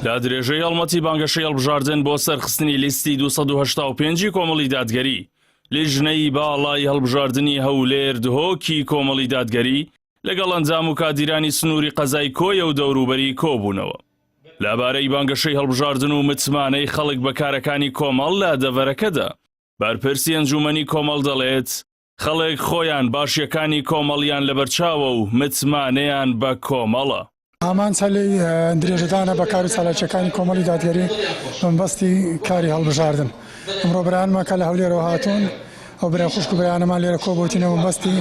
لا درێژەی هەڵمەتی بانگەشەی هەڵبژاردن بۆ سەرخستنی لیستی 285 کۆمەڵی دادگەری لیژنەی باڵای هەڵبژاردننی هەولێر دهۆکی کۆمەڵی دادگەری لەگەڵ ئەنجام و کادیرانی سنووری قەزای کۆیە و دەوروبەری کۆبوونەوە لەبارەی بانگەشەی هەڵبژاردن و متمانەی خەڵک بە کارەکانی کۆمەڵ لە دەڤەرەکەدا بەرپرسی ئەنجومەنی کۆمەڵ دەڵێت خەڵک خۆیان باشیەکانی کۆمەڵیان لەبەرچاوە و متمانەیان بە کۆمەڵە. ئامان سەلی درێژەدانە بە کار و چالاکیەکانی کۆمەڵی دادگەری بەستی کاری هەڵبژاردن. ئەمڕۆ برایانمان کە لە هەولێرەوە هاتوون ئەو برای خوشک و برایانەمان لێرە کۆبوتینەوە بەستی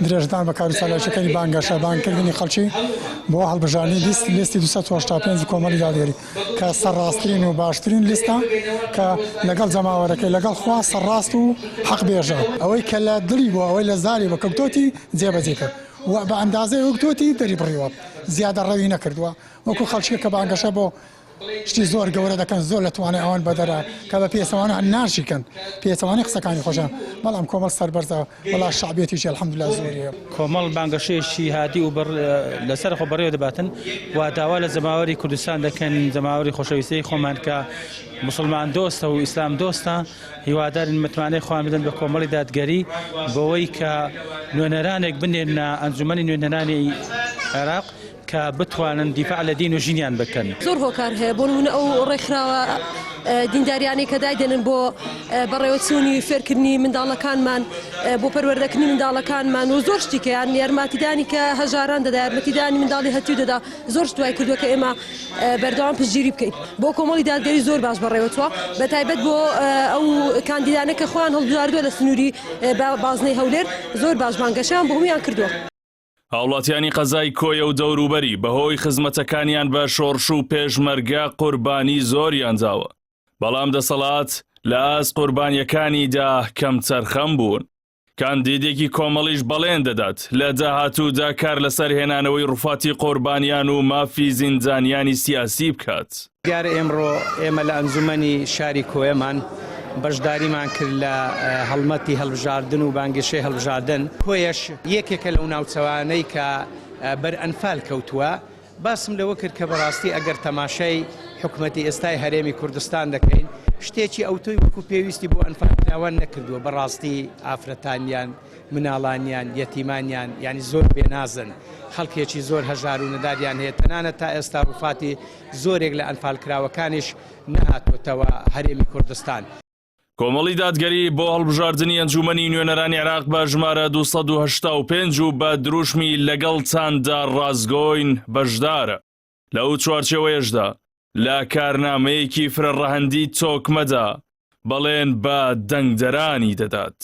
درێژدان بە کار و چالاکیەکانی بانگەشە بانکردنی خەڵکی بۆ هەڵبژاردننی لیستی 285 کۆمەڵی دادگەری کە سەرڕاستترین و باشترین لیستە کە لەگەڵ جەماوەرەکەی لەگەڵ خوا سەرڕاست و حەق بێژە ئەوەی کە لە دڵی بووە ئەوەی لە زاری بە کەوتۆتی جێبەجێ کرد و بە ئەندازەی وەکتۆتی دەری بڕیوە زیادە ڕەوی نەکردووە وەکو خەڵکی کە بانگەشە بۆ شتی زۆر گەورە دەکەن زۆر لە توانای ئەوان بەدەرە کە بە پێچەوانە ناشیکەن پێچەوانی قسەکانی خۆشیان بەڵام کۆمەڵ سەربەرزە وەڵا شعبێتیشی الحەمدوللا زۆریە کۆمەڵ بانگەشەیەکی هاتی و لەسەر خۆ بەڕێوە دەباتن و داوا لە زەماوەری کوردستان دەکەن زەماوەری خۆشەویستەی خۆمان کە مسلمان دۆستە و ئیسلام دۆستە هیوادارین متمانەی خۆیان بدەن بە کۆمەڵی دادگەری بەوەی کە نوێنەرانێک بنێرنە ئەنجومەنی نوێنەرانی عێراق کە بتوانن دیفاع لە دین و ژینیان بکەن. زۆر هۆکار هەیە بۆ نمونە ئەو ڕێکخراوە دینداریانەی کە دایدێنن بۆ بەڕێوەچوونی فێرکردنی منداڵەکانمان بۆ پەروەردەکردنی منداڵەکانمان و زۆر شتێکیان یارمەتیدانی کە هەژاران دەدا یارمەتیدانی منداڵی هەتیو دەدا زۆر دوای کردووە کە ئێمە بەردەوام پشتگیری بکەین بۆ کۆمەڵی دادگەری زۆر باش بەڕێوەچووە بە تایبەت بۆ ئەو کاندیدانە کە خۆیان هەڵبژاردووە لە سنووری بازنەی هەولێر زۆر باش بانگەشیان بۆ هەمویان کردووە. هاوڵاتیانی قەزای کۆیە و دەوروبەری بەهۆی خزمەتەکانیان بە شۆڕش و پێشمەرگە قوربانی زۆریان داوە بەڵام دەسەڵات لە ئاست قوربانیەکانیدا کەم چەرخەم بوون کاندیدێکی کۆمەڵیش بەڵێن دەدات لە داهاتوودا کار لەسەر هێنانەوەی ڕووفاتی قوربانیان و مافی زیندانیانی سیاسی بکات. دیارە ئێمڕۆ ئێمە لە ئەنجومەنی شاری کۆیەمان بەشداریمان کرد لە هەڵمەتی هەڵبژاردن و بانگەشەی هەڵبژاردن کۆیەش یەکێکە لەو ناوچەوانەی کە بەر ئەنفال کەوتووە باسم لەوە کرد کە بەڕاستی ئەگەر تەماشای حکومەتی ئێستای هەرێمی کوردستان دەکەین شتێکی ئەوتۆی وەکو پێویستی بۆ ئەنفالاوان نەکردووە بەڕاستی ئافرەتانیان مناڵانیان یەتیمانیان ینی زۆر بێنازن خەڵکێکی زۆر هەژار و نەداریان هەیە تەنانەت تا ئێستا ڕووفاتی زۆرێک لە ئەنفالکراوەکانیش نەهاتوەتەوە هەرێمی کوردستان. کۆمەڵی دادگەری بۆ هەڵبژاردننی ئەنجومەنی نوێنەرانی عێراق بە ژمارە 285 و بە دروشمی لەگەڵ چاندا ڕازگۆین بەشدارە لەو چوارچێوەیەشدا لە کارنامەیەکی فرەڕەهەندی تۆکمەدا بەڵێن بە دەنگدەرانی دەدات.